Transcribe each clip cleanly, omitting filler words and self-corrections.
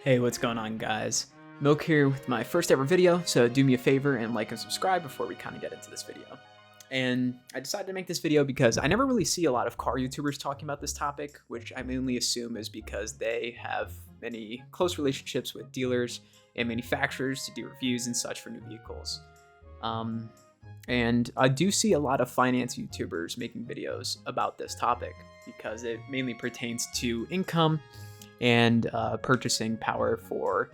Hey, what's going on, guys? Milk here with my first ever video, so do me a favor and like and subscribe before we kind of get into this video. And I decided to make this video because I never really see a lot of car YouTubers talking about this topic, which I mainly assume is because they have many close relationships with dealers and manufacturers to do reviews and such for new vehicles. And I do see a lot of finance YouTubers making videos about this topic because it mainly pertains to income and purchasing power for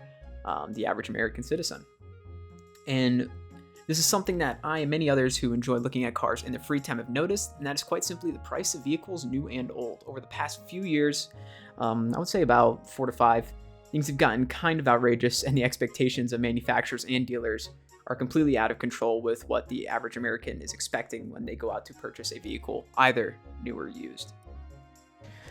the average American citizen. And this is something that I and many others who enjoy looking at cars in their free time have noticed, and that is quite simply the price of vehicles, new and old. Over the past few years, I would say about 4 to 5, things have gotten kind of outrageous, and the expectations of manufacturers and dealers are completely out of control with what the average American is expecting when they go out to purchase a vehicle, either new or used.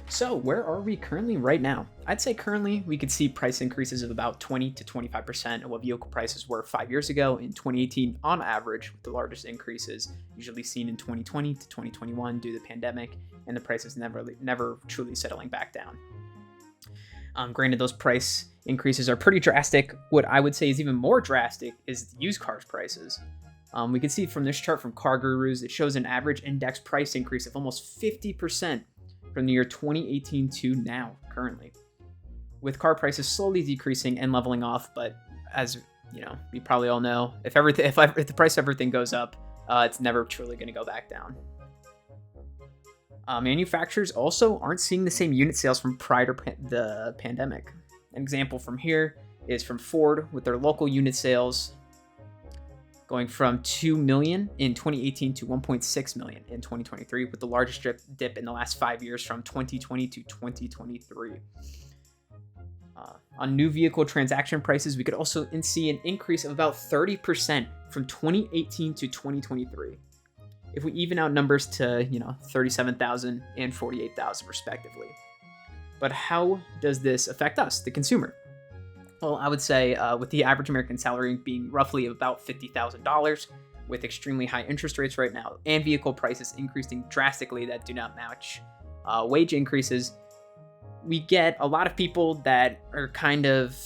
So where are we currently right now? I'd say currently we could see price increases of about 20 to 25% of what vehicle prices were 5 years ago in 2018 on average, with the largest increases usually seen in 2020 to 2021 due to the pandemic, and the prices never truly settling back down. Granted, those price increases are pretty drastic. What I would say is even more drastic is used cars prices. We can see from this chart from Car Gurus, it shows an average index price increase of almost 50% from the year 2018 to now, currently, with car prices slowly decreasing and leveling off. But as you know, we probably all know, if the price of everything goes up, it's never truly going to go back down. Manufacturers also aren't seeing the same unit sales from prior to the pandemic. An example from here is from Ford, with their local unit sales going from 2 million in 2018 to 1.6 million in 2023, with the largest dip in the last 5 years from 2020 to 2023. On new vehicle transaction prices, we could also see an increase of about 30% from 2018 to 2023. If we even out numbers to, 37,000 and 48,000 respectively. But how does this affect us, the consumer? Well, I would say with the average American salary being roughly about $50,000, with extremely high interest rates right now, and vehicle prices increasing drastically that do not match wage increases, we get a lot of people that are kind of,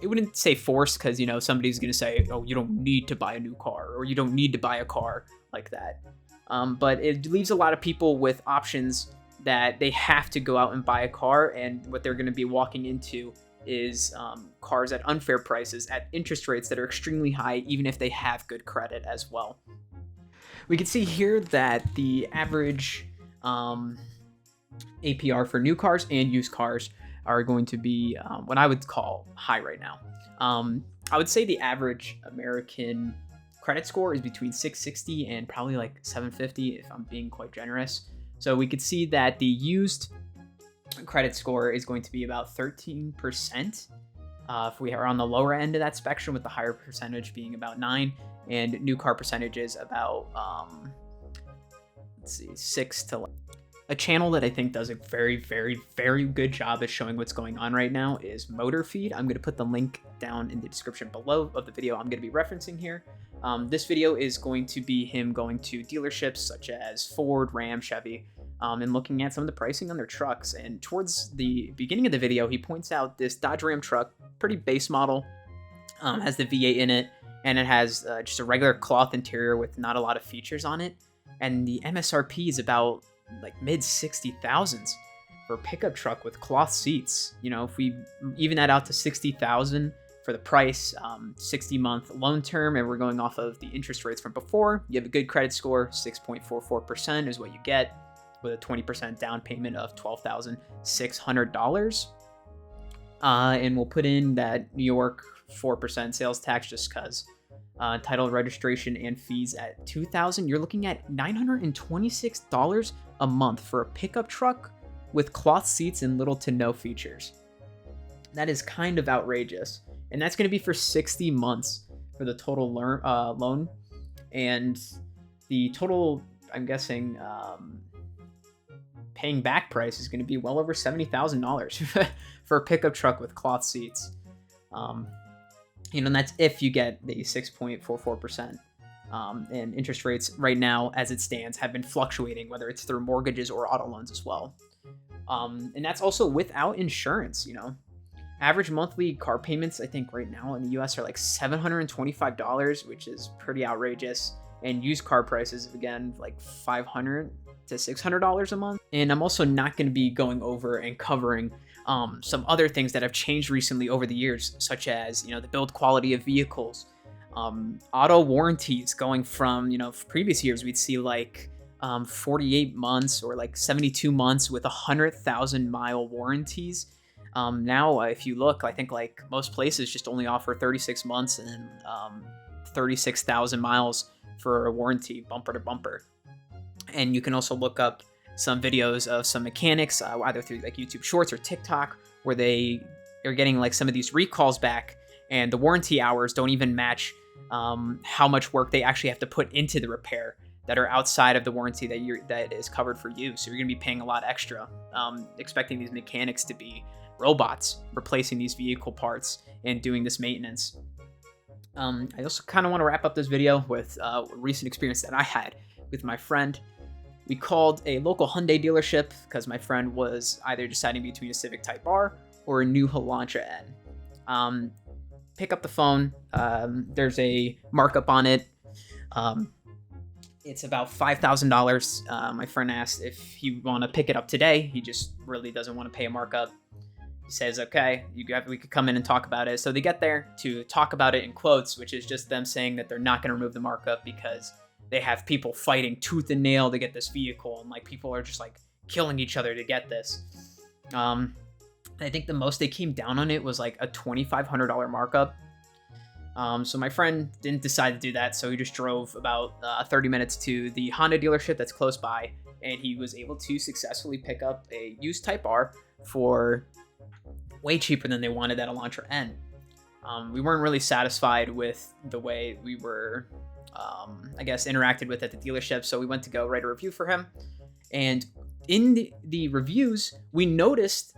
I wouldn't say forced, because, somebody's going to say, oh, you don't need to buy a new car, or you don't need to buy a car like that. But it leaves a lot of people with options that they have to go out and buy a car, and what they're going to be walking into is cars at unfair prices at interest rates that are extremely high, even if they have good credit as well. We can see here that the average APR for new cars and used cars are going to be what I would call high right now. I would say the average American credit score is between 660 and probably like 750 if I'm being quite generous. So we could see that the used credit score is going to be about 13%. If we are on the lower end of that spectrum, with the higher percentage being about 9%, and new car percentages about 6 to 11. A channel that I think does a very, very, very good job at showing what's going on right now is Motorfeed. I'm going to put the link down in the description below of the video I'm going to be referencing here. This video is going to be him going to dealerships such as Ford, Ram, Chevy, and looking at some of the pricing on their trucks. And towards the beginning of the video, he points out this Dodge Ram truck, pretty base model, has the V8 in it, and it has just a regular cloth interior with not a lot of features on it. And the MSRP is about like mid 60,000s for a pickup truck with cloth seats. If we even that out to 60,000 for the price, 60-month loan term, and we're going off of the interest rates from before, you have a good credit score, 6.44% is what you get, with a 20% down payment of $12,600. And we'll put in that New York 4% sales tax just because. Title, registration, and fees at $2,000. You're looking at $926 a month for a pickup truck with cloth seats and little to no features. That is kind of outrageous. And that's going to be for 60 months for the total loan. And the total, I'm guessing, paying back price is going to be well over $70,000 for a pickup truck with cloth seats. And that's if you get the 6.44%. And interest rates right now, as it stands, have been fluctuating, whether it's through mortgages or auto loans as well. And that's also without insurance, you know. Average monthly car payments, I think right now in the US are like $725, which is pretty outrageous. And used car prices, again, like $500 to $600 a month. And I'm also not going to be going over and covering some other things that have changed recently over the years, such as, you know, the build quality of vehicles, auto warranties going from, you know, previous years we'd see like 48 months or like 72 months with 100,000 mile warranties. Now, if you look, I think like most places just only offer 36 months and then 36,000 miles for a warranty, bumper to bumper. And you can also look up some videos of some mechanics, either through like YouTube Shorts or TikTok, where they are getting like some of these recalls back, and the warranty hours don't even match how much work they actually have to put into the repair that are outside of the warranty that is covered for you. So you're gonna be paying a lot extra, expecting these mechanics to be robots replacing these vehicle parts and doing this maintenance. I also kind of want to wrap up this video with a recent experience that I had with my friend. We called a local Hyundai dealership because my friend was either deciding between a Civic Type R or a new Elantra N. Pick up the phone. There's a markup on it. It's about $5,000. My friend asked if he want to pick it up today. He just really doesn't want to pay a markup. He says, okay, we could come in and talk about it. So they get there to talk about it in quotes, which is just them saying that they're not going to remove the markup because they have people fighting tooth and nail to get this vehicle, and like people are just like killing each other to get this. I think the most they came down on it was like a $2,500 markup. So my friend didn't decide to do that, so he just drove about 30 minutes to the Honda dealership that's close by, and he was able to successfully pick up a used Type R for way cheaper than they wanted at Elantra N. We weren't really satisfied with the way we were I guess interacted with at the dealership, so we went to go write a review for him. And in the reviews, we noticed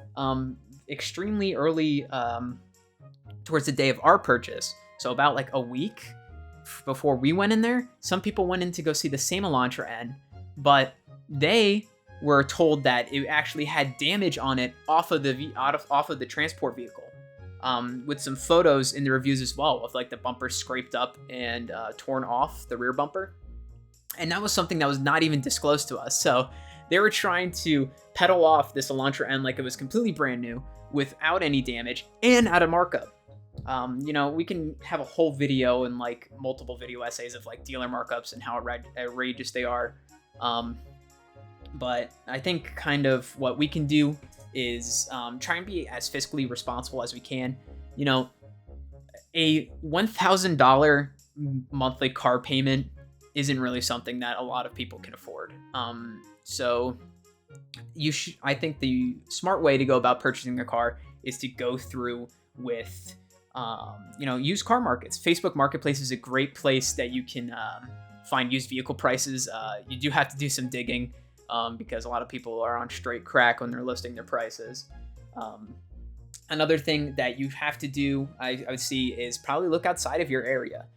extremely early towards the day of our purchase, so about like a week before we went in there, some people went in to go see the same Elantra N, but they were told that it actually had damage on it off of the transport vehicle. With some photos in the reviews as well of like the bumper scraped up and torn off, the rear bumper. And that was something that was not even disclosed to us. So they were trying to peddle off this Elantra N like it was completely brand new without any damage and at a markup. You know, we can have a whole video and like multiple video essays of like dealer markups and how outrageous they are. But I think kind of what we can do is try and be as fiscally responsible as we can. You know, a $1,000 monthly car payment isn't really something that a lot of people can afford. So I think the smart way to go about purchasing a car is to go through with, you know, used car markets. Facebook Marketplace is a great place that you can find used vehicle prices. You do have to do some digging. Because a lot of people are on straight crack when they're listing their prices. Another thing that you have to do, I would see, is probably look outside of your area.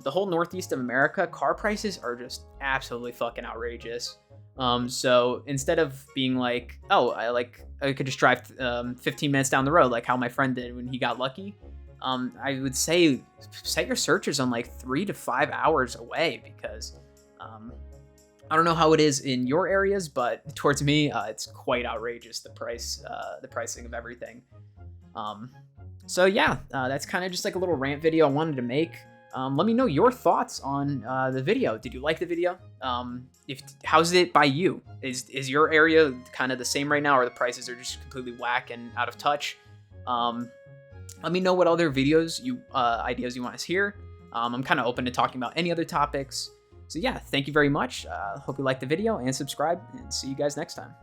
The whole Northeast of America, car prices are just absolutely fucking outrageous. So instead of being like, oh, I could just drive 15 minutes down the road, like how my friend did when he got lucky, I would say set your searches on like 3 to 5 hours away, because I don't know how it is in your areas, but towards me, it's quite outrageous, the pricing of everything. So yeah, that's kind of just like a little rant video I wanted to make. Let me know your thoughts on the video. Did you like the video? How's it by you? Is your area kind of the same right now, or the prices are just completely whack and out of touch? Let me know what other videos ideas you want to hear. I'm kind of open to talking about any other topics. So yeah, thank you very much. Hope you liked the video and subscribe, and see you guys next time.